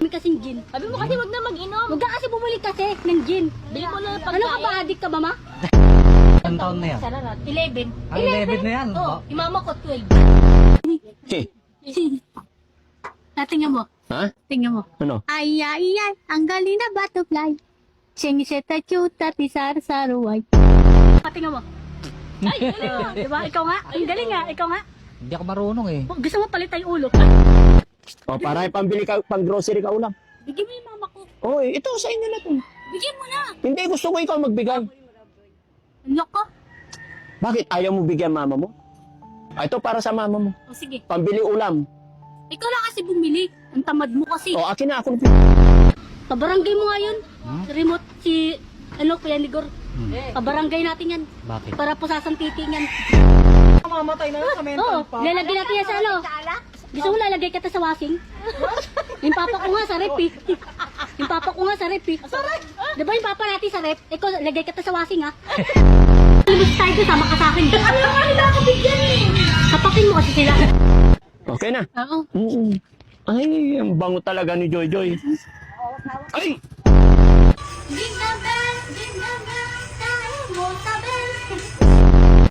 May kasing gin. Sabi mo kasi wag na mag-inom. Huwag ka kasi bumuli kasi ng gin. Bili mo na ng Ano ka ba, pagkain. adik ka ba, ma? Ilang taon na yan? Sararat. 11. Ah, 11 na yan. Oo, imama ko 12. Tingnan mo. Ha? Tingnan mo. Ano? Ay, ay, ay, ang galing na butterfly. Singiseta chuta tisar saruay. Tingnan mo. Ay, diba? Ikaw nga. Ang galing nga. Ikaw nga. Hindi ako marunong eh. Gusto mo palitan yung ulo. O, para pambili ka, pang grocery ka ulam. Bigyan mo yung mama ko. Oy, ito sa inyo na to. Bigyan mo na. Hindi, gusto ko ikaw magbigay. Ano ka? Bakit ayaw mo bigyan mama mo? Ah, ito para sa mama mo. O sige. Pambili ulam. Ikaw lang kasi bumili. Ang tamad mo kasi. O, akin na ako. Kabarangay mo nga yun. Remote si, Kuya Ligor. Kabarangay natin yan. Bakit? Para po sasantitin yan. Mamatay na lang sa Oo, lalagay natin yan sa ano. Gusto mo lalagay kita sa washing? Yung papa ko nga sa rep eh. Yung papa ko nga sa rep eh. Di ba yung papa natin sa rep? Ikaw, lagay kita sa washing ha. Lumos tayo doon, sama ka sa akin. Ano nga nila ako bigyan eh? Kapakin mo kasi sila. Okay na. Oo. Ay, ang bango talaga ni Joy Joy. Ay!